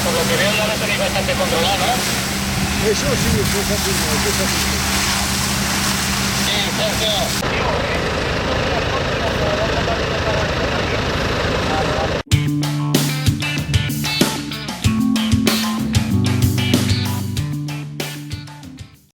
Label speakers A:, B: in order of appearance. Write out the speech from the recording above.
A: Por lo que veo ya lo tenéis bastante controlado, ¿no?
B: Eso sí, eso es así, eso es así.
A: Sí, Sergio.